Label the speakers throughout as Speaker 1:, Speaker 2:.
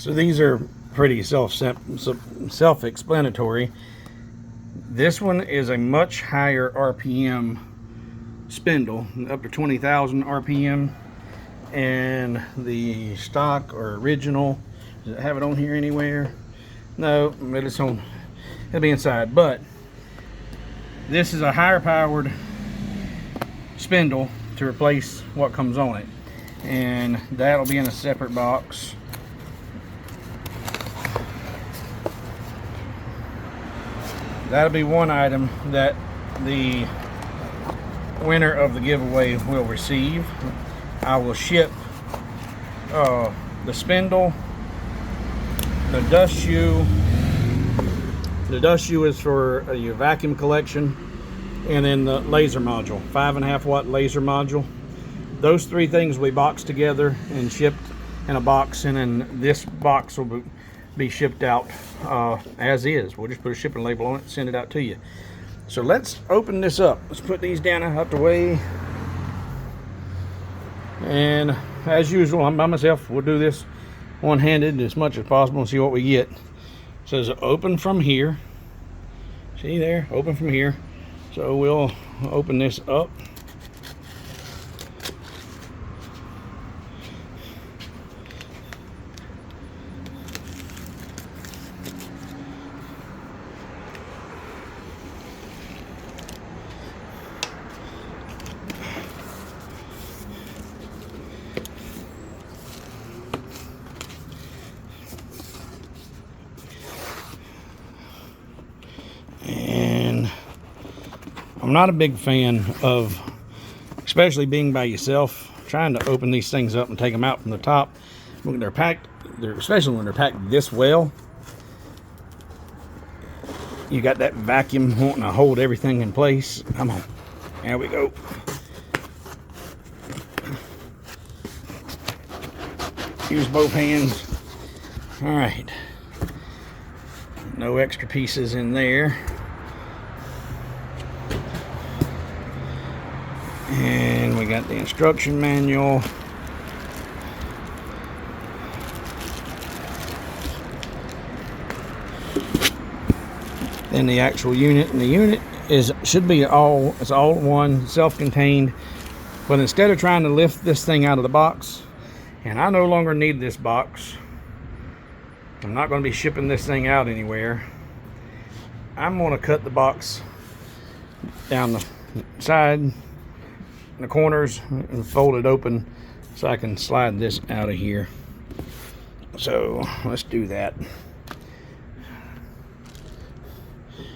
Speaker 1: So these are pretty self-explanatory. This one is a much higher RPM spindle, up to 20,000 RPM, and the stock or original, does it have it on here anywhere? No, but it'll be inside. But this is a higher powered spindle to replace what comes on it, and that'll be in a separate box. That'll be one item that the winner of the giveaway will receive. I will ship the spindle, the dust shoe. The dust shoe is for your vacuum collection, and then the laser module, 5.5 watt laser module. Those three things will be boxed together and shipped in a box, and then this box will be shipped out as is. We'll just put a shipping label on it and send it out to you. So let's open this up. Let's put these down out the way. And as usual, I'm by myself. We'll do this one-handed as much as possible and see what we get. It says open from here. See there? Open from here. So we'll open this up. And I'm not a big fan of, especially being by yourself, trying to open these things up and take them out from the top. When they're packed, especially when they're packed this well, you got that vacuum wanting to hold everything in place. Come on, there we go. Use both hands. All right, no extra pieces in there. And we got the instruction manual. Then the actual unit, and the unit should be it's all one, self-contained. But instead of trying to lift this thing out of the box, and I no longer need this box, I'm not going to be shipping this thing out anywhere. I'm going to cut the box down the side, the corners, and fold it open so I can slide this out of here. So let's do that.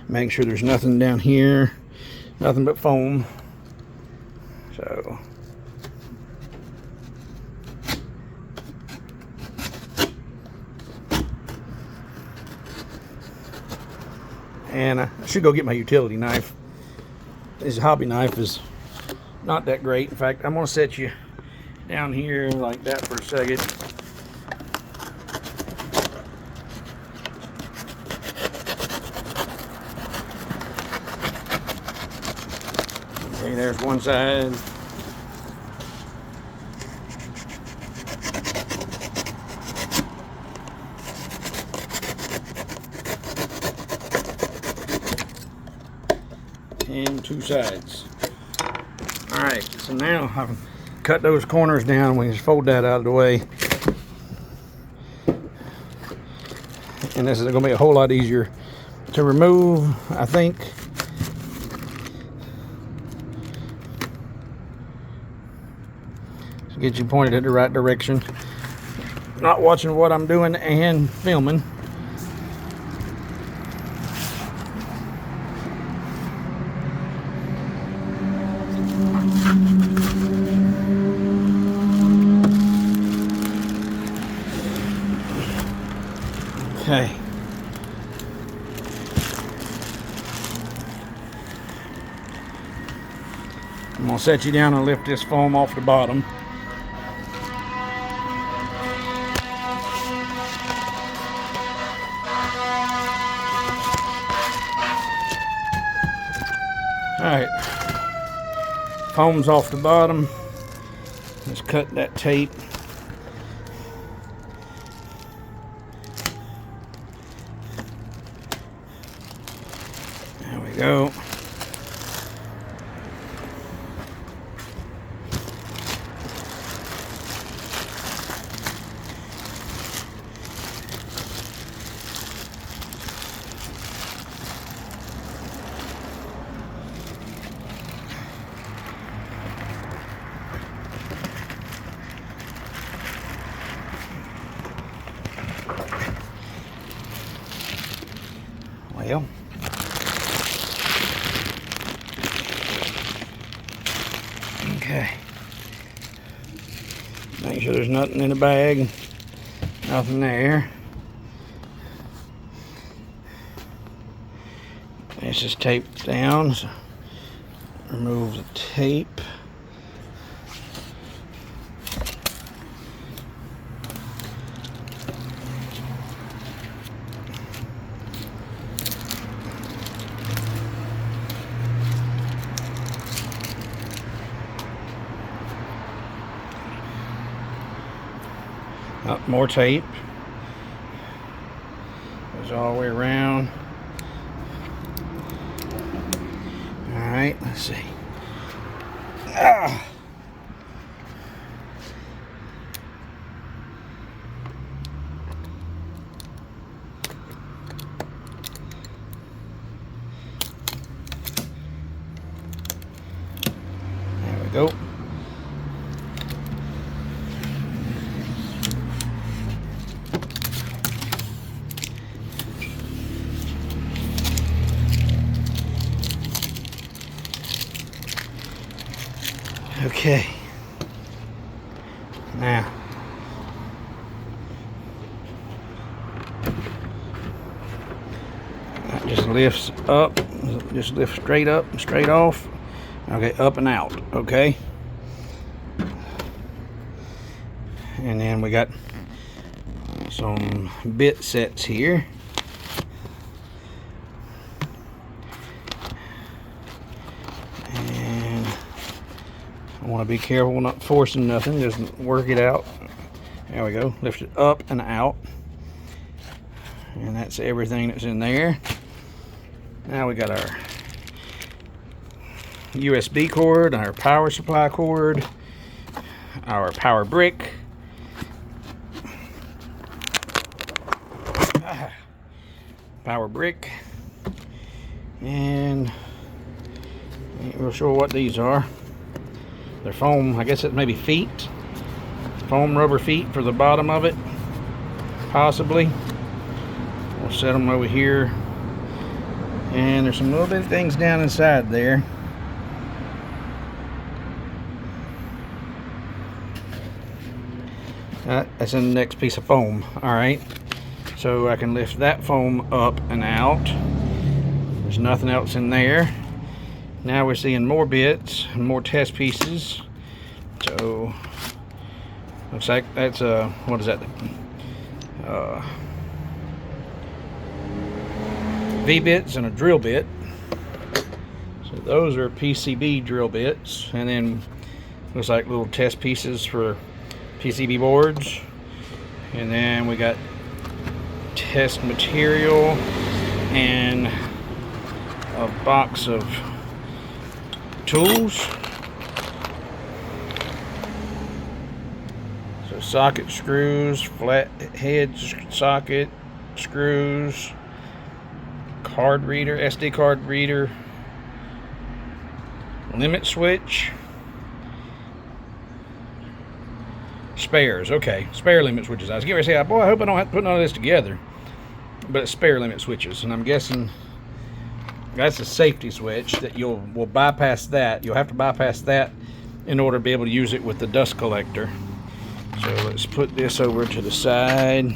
Speaker 1: Make sure there's nothing down here, nothing but foam. So and I should go get my utility knife. This hobby knife is not that great. In fact, I'm going to set you down here like that for a second. Okay, there's one side. And two sides. Alright, so now I've cut those corners down. We just fold that out of the way. And this is going to be a whole lot easier to remove, I think. So get you pointed in the right direction. Not watching what I'm doing and filming. Okay. I'm going to set you down and lift this foam off the bottom. Alright. Foam's off the bottom. Let's cut that tape. go. Well, okay. Make sure there's nothing in the bag. Nothing there. It's just taped down. So remove the tape. More tape. Goes all the way around. Alright, let's see. Ah. There we go. Okay, now that just lifts up, just lifts straight up and straight off. Okay, up and out. Okay, and then we got some bit sets here. I want to be careful not forcing nothing, just work it out. There we go, lift it up and out. And that's everything that's in there. Now we got our USB cord, our power supply cord, our power brick, and ain't real sure what these are. They're foam, I guess it may be feet. Foam rubber feet for the bottom of it, possibly. We'll set them over here. And there's some little bit of things down inside there. That's in the next piece of foam. Alright, so I can lift that foam up and out. There's nothing else in there. Now we're seeing more bits and more test pieces. So looks like that's what is that? V bits and a drill bit. So those are PCB drill bits, and then looks like little test pieces for PCB boards. And then we got test material and a box of tools. So socket screws, flat head socket screws, card reader, SD card reader, limit switch, spares. Okay, spare limit switches. I was getting ready to say, boy, I hope I don't have to put none of this together. But it's spare limit switches, and I'm guessing that's a safety switch that will bypass that. You'll have to bypass that in order to be able to use it with the dust collector. So let's put this over to the side.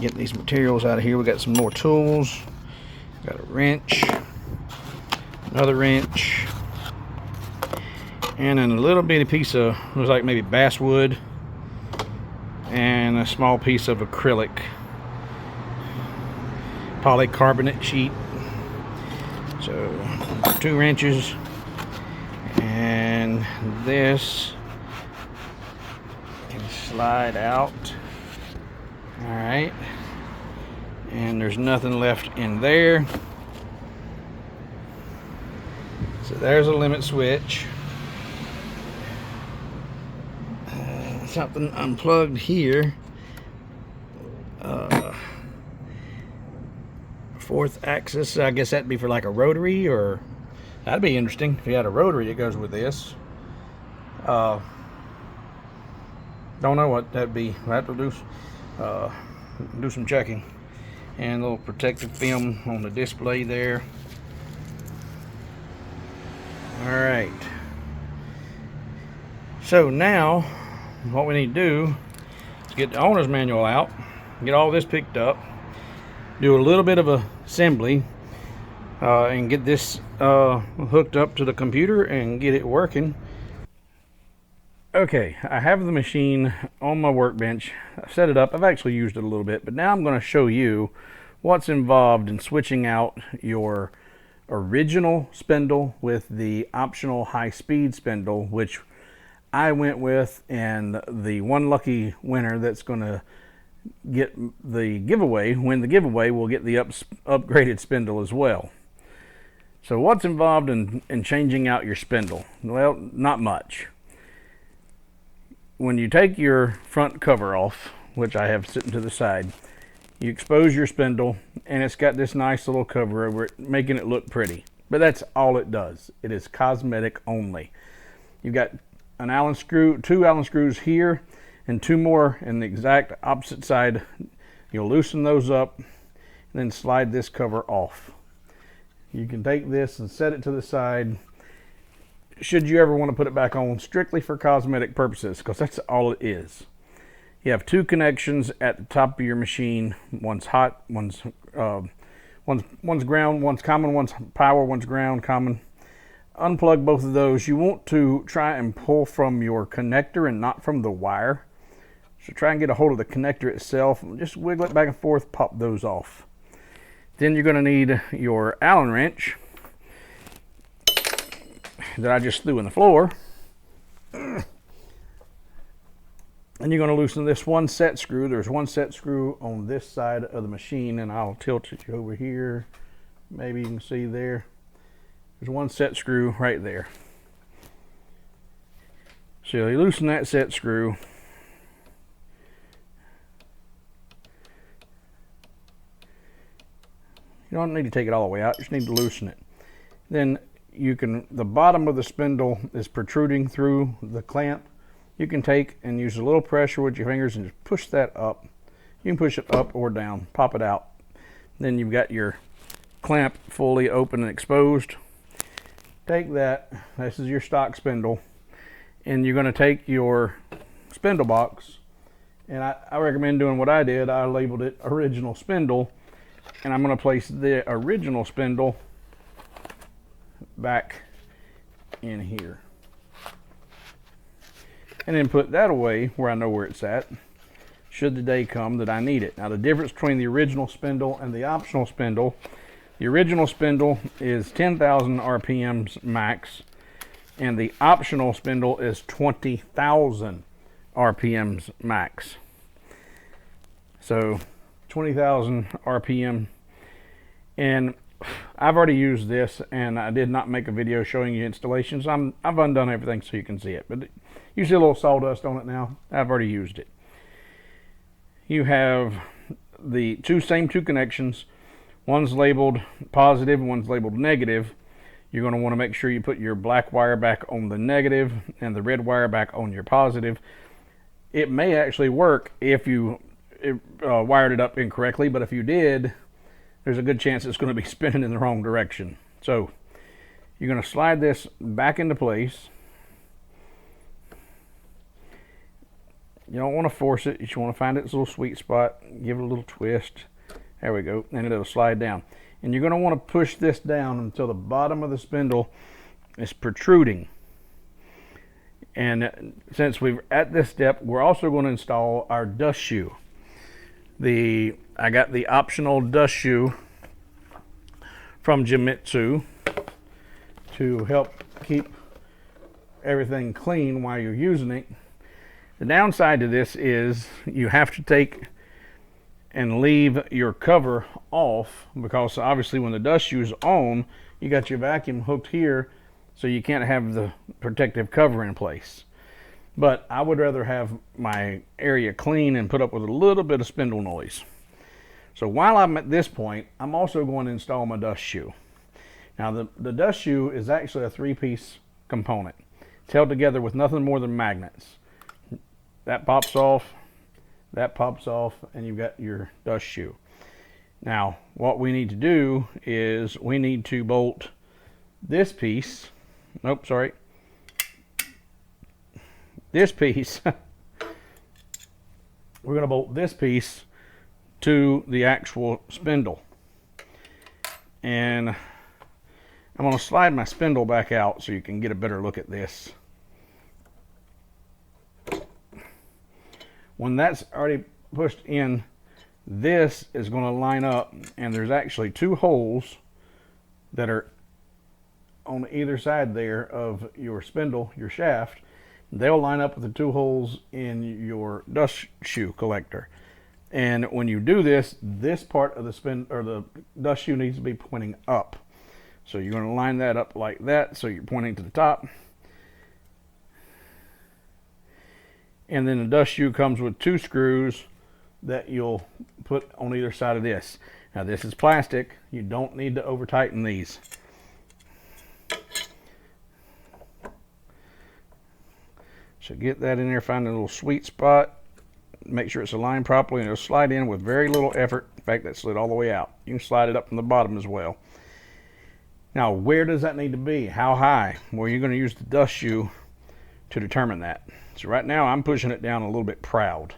Speaker 1: Get these materials out of here. We got some more tools. Got a wrench, another wrench, and then a little bitty piece of, looks like maybe basswood, and a small piece of acrylic polycarbonate sheet. So 2 wrenches, and this can slide out. All right, and there's nothing left in there. So there's a limit switch. Something unplugged here. Fourth axis, I guess that'd be for like a rotary, or that'd be interesting if you had a rotary that goes with this. Don't know what that'd be. We'll have to do some checking. And a little protective film on the display there. Alright, so now what we need to do is get the owner's manual out, get all this picked up, do a little bit of assembly, and get this hooked up to the computer and get it working. Okay, I have the machine on my workbench. I set it up. I've actually used it a little bit, but now I'm going to show you what's involved in switching out your original spindle with the optional high-speed spindle, which I went with, and the one lucky winner that's going to get the giveaway, win the giveaway, will get the upgraded spindle as well. So what's involved in changing out your spindle? Well, not much. When you take your front cover off, which I have sitting to the side, you expose your spindle, and it's got this nice little cover over it, making it look pretty. But that's all it does. It is cosmetic only. You've got an Allen screw, 2 Allen screws here, and 2 more in the exact opposite side. You'll loosen those up, and then slide this cover off. You can take this and set it to the side, should you ever want to put it back on, strictly for cosmetic purposes, because that's all it is. You have 2 connections at the top of your machine. One's hot, one's ground, one's common, one's power, one's ground, common. Unplug both of those. You want to try and pull from your connector and not from the wire. So try and get a hold of the connector itself. Just wiggle it back and forth, pop those off. Then you're going to need your Allen wrench that I just threw in the floor. And you're going to loosen this one set screw. There's one set screw on this side of the machine, and I'll tilt it over here. Maybe you can see there. There's one set screw right there. So you loosen that set screw. You don't need to take it all the way out, you just need to loosen it. Then the bottom of the spindle is protruding through the clamp. You can take and use a little pressure with your fingers and just push that up. You can push it up or down, pop it out. Then you've got your clamp fully open and exposed. Take that, this is your stock spindle, and you're going to take your spindle box, and I recommend doing what I did. I labeled it original spindle, and I'm going to place the original spindle back in here, and then put that away where I know where it's at should the day come that I need it. Now the difference between the original spindle and the optional spindle: the original spindle is 10,000 RPMs max, and the optional spindle is 20,000 RPMs max. So 20,000 RPM, and I've already used this, and I did not make a video showing you installations. I've undone everything so you can see it, but you see a little sawdust on it now. I've already used it. You have the same two connections. One's labeled positive, one's labeled negative. You're going to want to make sure you put your black wire back on the negative and the red wire back on your positive. It may actually work if you wired it up incorrectly, but if you did, there's a good chance it's going to be spinning in the wrong direction. So you're going to slide this back into place. You don't want to force it. You just want to find its little sweet spot, give it a little twist. There we go, and it'll slide down. And you're going to want to push this down until the bottom of the spindle is protruding. And since we're at this step, we're also going to install our dust shoe. I got the optional dust shoe from Jimitsu to help keep everything clean while you're using it. The downside to this is you have to take and leave your cover off, because obviously when the dust shoe is on, you got your vacuum hooked here, so you can't have the protective cover in place. But I would rather have my area clean and put up with a little bit of spindle noise. So while I'm at this point, I'm also going to install my dust shoe. Now the dust shoe is actually a 3-piece component. It's held together with nothing more than magnets. That pops off, and you've got your dust shoe. Now what we need to do is we need to bolt this piece, this piece, we're going to bolt this piece to the actual spindle. And I'm going to slide my spindle back out so you can get a better look at this. When that's already pushed in, this is going to line up, and there's actually 2 holes that are on either side there of your spindle, your shaft. They'll line up with the 2 holes in your dust shoe collector. And when you do this, this part of the dust shoe needs to be pointing up. So you're going to line that up like that, so you're pointing to the top. And then the dust shoe comes with 2 screws that you'll put on either side of this. Now this is plastic. You don't need to over tighten these. So get that in there, find a little sweet spot, make sure it's aligned properly, and it'll slide in with very little effort. In fact, that slid all the way out. You can slide it up from the bottom as well. Now, where does that need to be? How high? Well, you're going to use the dust shoe to determine that. So right now, I'm pushing it down a little bit proud.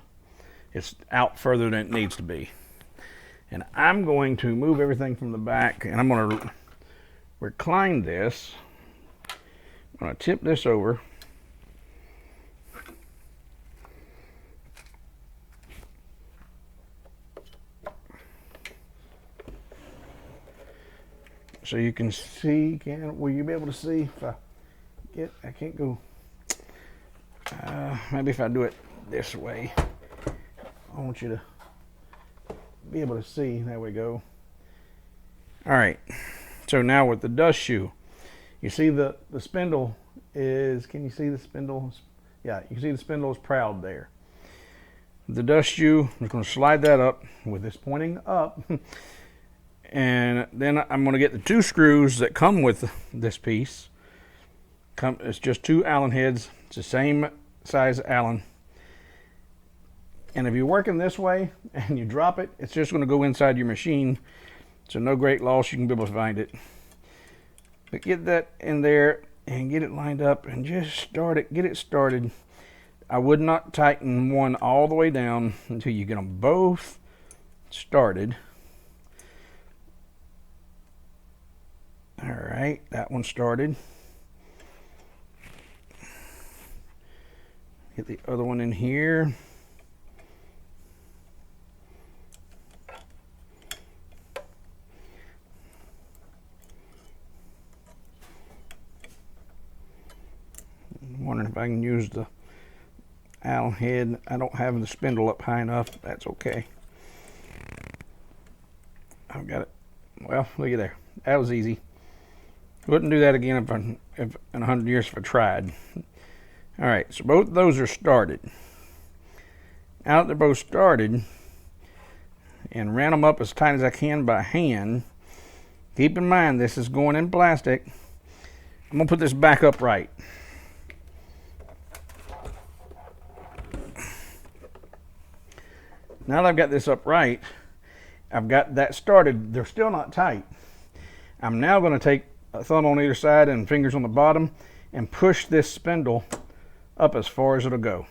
Speaker 1: It's out further than it needs to be. And I'm going to move everything from the back, and I'm going to recline this. I'm going to tip this over. So you can see, will you be able to see if I can't go, maybe if I do it this way, I want you to be able to see, there we go. All right, so now with the dust shoe, you see the spindle is, can you see the spindle? Yeah, you can see the spindle is proud there. The dust shoe, I'm just going to slide that up with this pointing up. And then I'm going to get the 2 screws that come with this piece. It's just 2 Allen heads. It's the same size Allen. And if you're working this way and you drop it, it's just going to go inside your machine. So no great loss, you can be able to find it. But get that in there and get it lined up and just start it. Get it started. I would not tighten one all the way down until you get them both started. All right, that one started. Get the other one in here. I'm wondering if I can use the Allen head. I don't have the spindle up high enough. That's okay. I've got it. Well, look at there. That was easy. Wouldn't do that again if in 100 years if I tried. All right, so both of those are started. Now that they're both started, and ran them up as tight as I can by hand. Keep in mind, this is going in plastic. I'm gonna put this back upright. Now that I've got this upright, I've got that started. They're still not tight. I'm now going to take a thumb on either side and fingers on the bottom and push this spindle up as far as it'll go.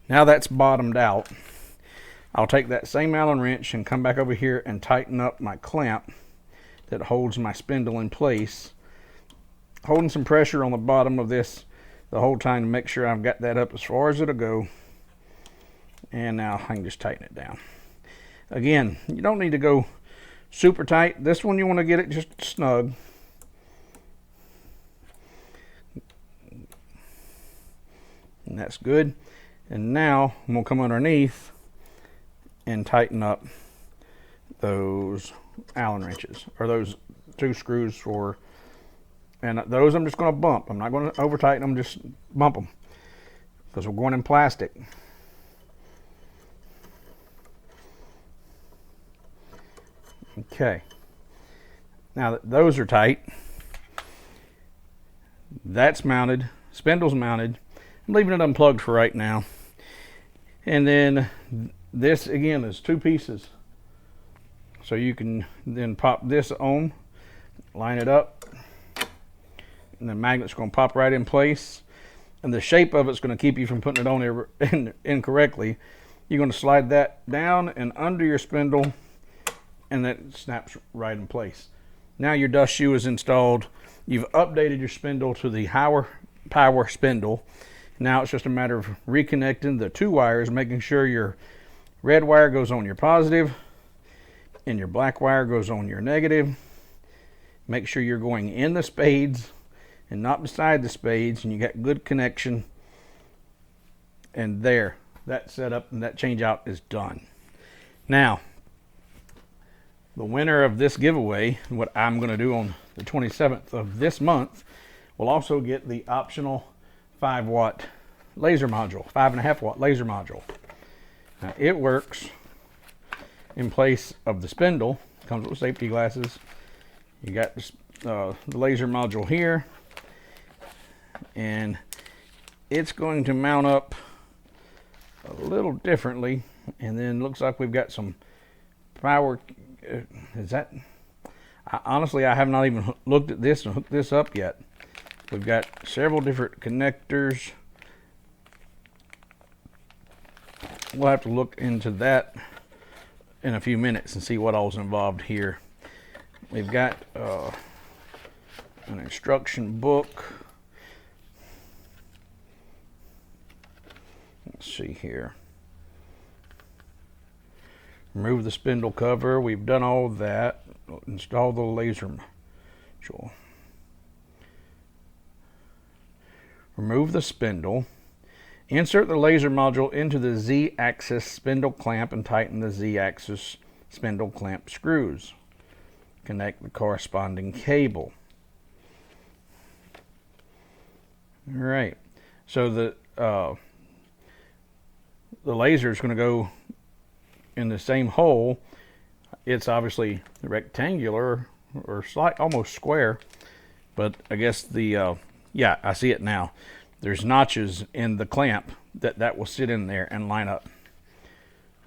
Speaker 1: Now that's bottomed out. I'll take that same Allen wrench and come back over here and tighten up my clamp that holds my spindle in place. Holding some pressure on the bottom of this the whole time to make sure I've got that up as far as it'll go. And now I can just tighten it down. Again, you don't need to go super tight. This one you want to get it just snug. And that's good. And now I'm going to come underneath and tighten up those Allen wrenches, or those 2 screws for And those I'm just going to bump. I'm not going to over tighten them, just bump them, because we're going in plastic. Okay. Now that those are tight, that's mounted, spindle's mounted. I'm leaving it unplugged for right now. And then this again is 2 pieces. So you can then pop this on, line it up, and the magnet's going to pop right in place. And the shape of it's going to keep you from putting it on there incorrectly. You're going to slide that down and under your spindle, and that snaps right in place. Now your dust shoe is installed. You've updated your spindle to the higher power spindle. Now it's just a matter of reconnecting the 2 wires, making sure your red wire goes on your positive and your black wire goes on your negative. Make sure you're going in the spades and not beside the spades, and you got good connection. And there, that setup and that change out is done. Now, the winner of this giveaway, what I'm going to do on the 27th of this month, will also get the optional 5-watt laser module, 5.5-watt laser module. Now, it works in place of the spindle. Comes with safety glasses. You got the laser module here, and it's going to mount up a little differently. And then looks like we've got some power. Is that? Honestly, I have not even looked at this and hooked this up yet. We've got several different connectors. We'll have to look into that in a few minutes and see what all's involved here. We've got an instruction book. Let's see here. Remove the spindle cover. We've done all that. Install the laser module. Remove the spindle. Insert the laser module into the Z-axis spindle clamp and tighten the Z-axis spindle clamp screws. Connect the corresponding cable. All right. So the laser is going to go in the same hole. It's obviously rectangular or almost square, but I guess the yeah, I see it now. There's notches in the clamp that will sit in there and line up.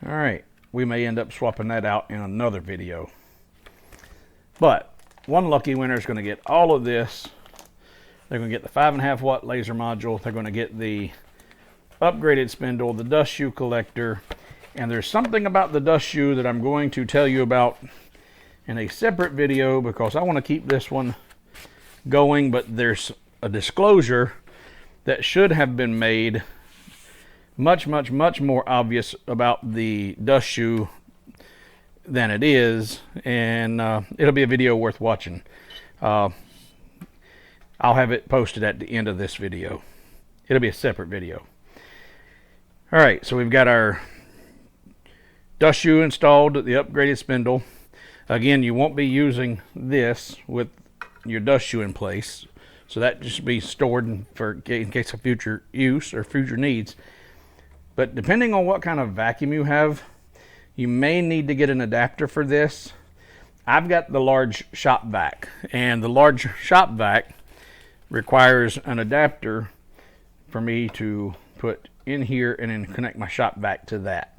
Speaker 1: All right, we may end up swapping that out in another video. But one lucky winner is going to get all of this. They're going to get the 5.5-watt laser module. They're going to get the upgraded spindle, the dust shoe collector, and there's something about the dust shoe that I'm going to tell you about in a separate video, because I want to keep this one going, but there's a disclosure that should have been made much more obvious about the dust shoe than it is, and it'll be a video worth watching. I'll have it posted at the end of this video. It'll be a separate video. All right, so we've got our dust shoe installed, the upgraded spindle. Again, you won't be using this with your dust shoe in place, so that just be stored in case of future use or future needs. But depending on what kind of vacuum you have, you may need to get an adapter for this. I've got the large shop vac, and the large shop vac requires an adapter for me to put in here and then connect my shop vac to that.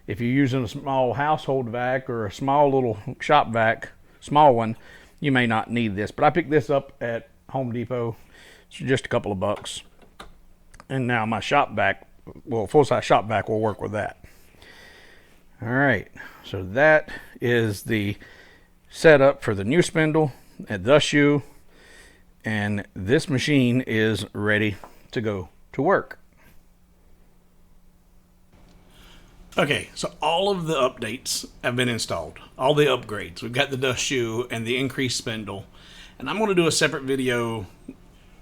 Speaker 1: If you're using a small household vac or a small little shop vac, small one, you may not need this. But I picked this up at Home Depot. It's just a couple of bucks. And now my shop vac, well, full-size shop vac will work with that. All right, so that is the setup for the new spindle and the shoe, and this machine is ready to go to work. Okay, so all of the updates have been installed, all the upgrades. We've got the dust shoe and the increased spindle, and I'm going to do a separate video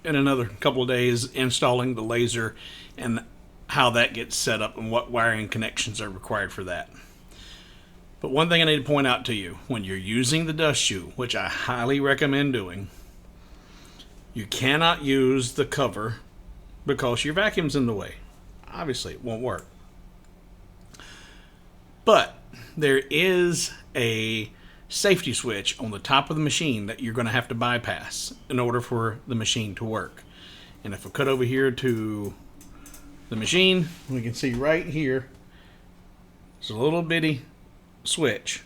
Speaker 1: in another couple of days installing the laser and how that gets set up and what wiring connections are required for that. But one thing I need to point out to you, when you're using the dust shoe, which I highly recommend doing, You cannot use the cover because your vacuum's in the way. Obviously, it won't work. But there is a safety switch on the top of the machine that you're going to have to bypass in order for the machine to work. And if I cut over here to the machine, we can see right here, it's a little bitty switch.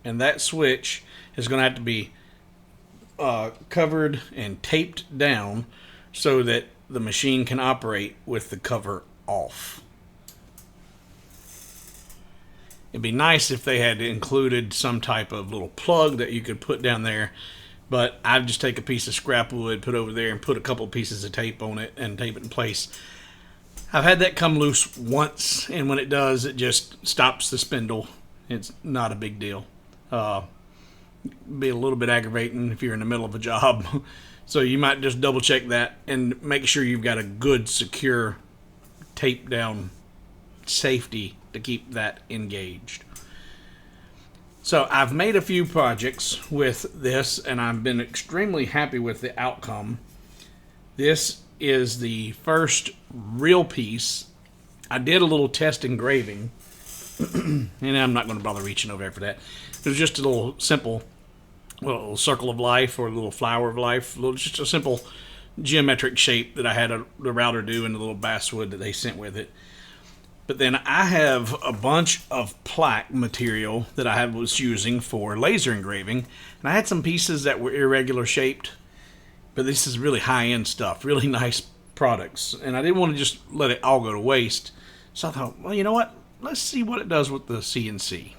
Speaker 1: And that switch is going to have to be covered and taped down so that the machine can operate with the cover off. It'd be nice if they had included some type of little plug that you could put down there, but I'd just take a piece of scrap wood, put over there, and put a couple pieces of tape on it and tape it in place. I've had that come loose once, and when it does, it just stops the spindle. It's not a big deal. Be a little bit aggravating if you're in the middle of a job. So you might just double check that and make sure you've got a good, secure, tape down safety to keep that engaged. So I've made a few projects with this, and I've been extremely happy with the outcome. This is the first real piece. I did a little test engraving, and I'm not going to bother reaching over there for that. It was just a little simple little circle of life or a little flower of life, just a simple geometric shape that I had the router do and the little basswood that they sent with it. But then I have a bunch of plaque material that I was using for laser engraving, and I had some pieces that were irregular shaped, but this is really high-end stuff, really nice products, and I didn't want to just let it all go to waste. So I thought, well, you know what? Let's see what it does with the CNC.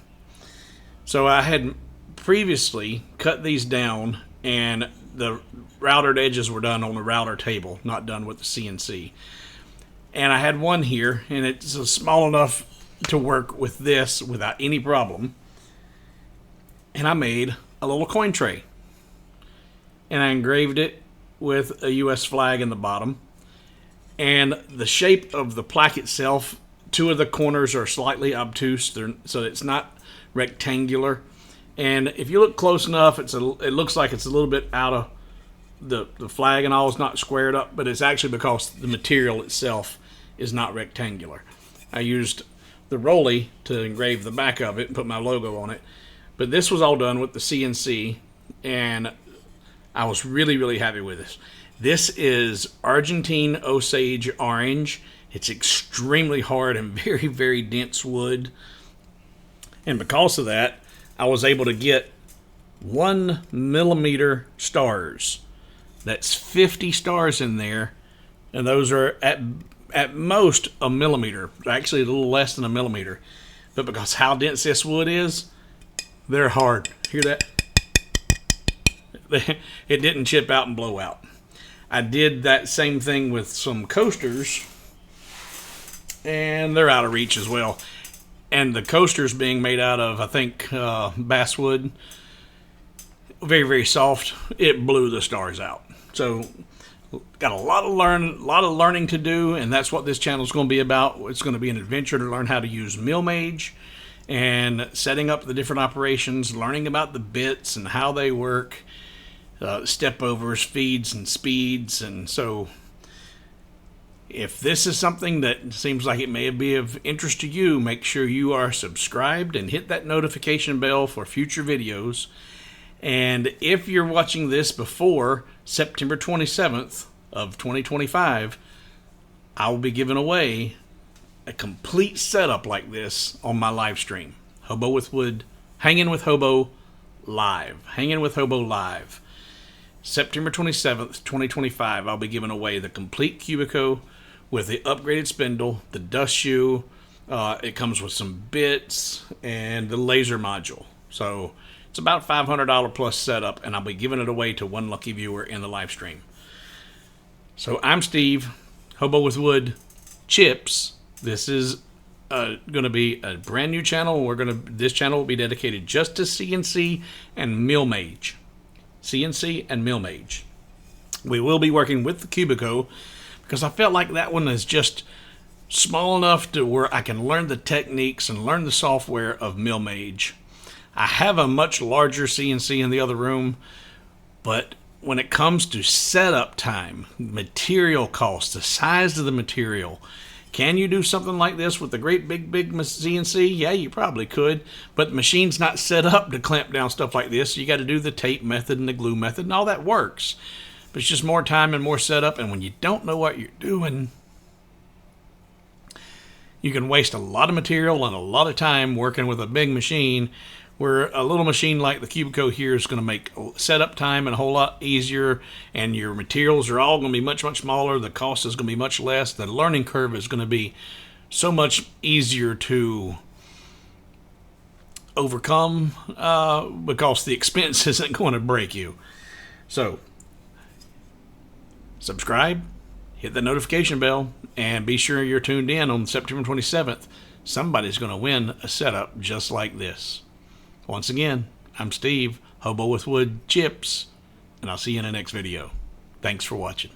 Speaker 1: So I had previously cut these down, and the routered edges were done on the router table, not done with the CNC. And I had one here, and it's small enough to work with this without any problem. And I made a little coin tray, and I engraved it with a US flag in the bottom. And the shape of the plaque itself, two of the corners are slightly obtuse, so it's not rectangular. And if you look close enough, it looks like it's a little bit out of the flag and all is not squared up, but it's actually because the material itself is not rectangular. I used the Rolly to engrave the back of it and put my logo on it, but this was all done with the CNC, and I was really, really happy with this. This is Argentine Osage orange. It's extremely hard and very, very dense wood, and because of that, I was able to get 1 millimeter stars. That's 50 stars in there, and those are at most a millimeter, actually a little less than a millimeter. But because how dense this wood is, they're hard. Hear that? It didn't chip out and blow out. I did that same thing with some coasters, and they're out of reach as well. And the coasters being made out of, I think, basswood, very, very soft, it blew the stars out. So got a lot of learning to do, and that's what this channel is going to be about. It's going to be an adventure to learn how to use Millmage and setting up the different operations, learning about the bits and how they work, step overs, feeds, and speeds. And so if this is something that seems like it may be of interest to you, make sure you are subscribed and hit that notification bell for future videos. And if you're watching this before September 27th of 2025, I will be giving away a complete setup like this on my live stream. Hobo with Wood, Hanging with Hobo Live. Hanging with Hobo Live. September 27th, 2025, I'll be giving away the complete Cubiko with the upgraded spindle, the dust shoe. It comes with some bits and the laser module. So it's about $500 plus setup, and I'll be giving it away to one lucky viewer in the live stream. So I'm Steve, Hobo with Wood Chips. This is going to be a brand new channel. This channel will be dedicated just to CNC and Millmage. CNC and Millmage. We will be working with the Cubiko because I felt like that one is just small enough to where I can learn the techniques and learn the software of Millmage. I have a much larger CNC in the other room, But when it comes to setup time, material cost, the size of the material, can you do something like this with the great big CNC? Yeah, you probably could, but the machine's not set up to clamp down stuff like this. So you got to do the tape method and the glue method, and all that works. But it's just more time and more setup, and when you don't know what you're doing, you can waste a lot of material and a lot of time working with a big machine, where a little machine like the Cubiko here is going to make setup time and a whole lot easier, and your materials are all going to be much smaller. The cost is going to be much less. The learning curve is going to be so much easier to overcome because the expense isn't going to break you. So subscribe, hit the notification bell, and be sure you're tuned in on September 27th. Somebody's going to win a setup just like this. Once again, I'm Steve, Hobo with Wood Chips, and I'll see you in the next video. Thanks for watching.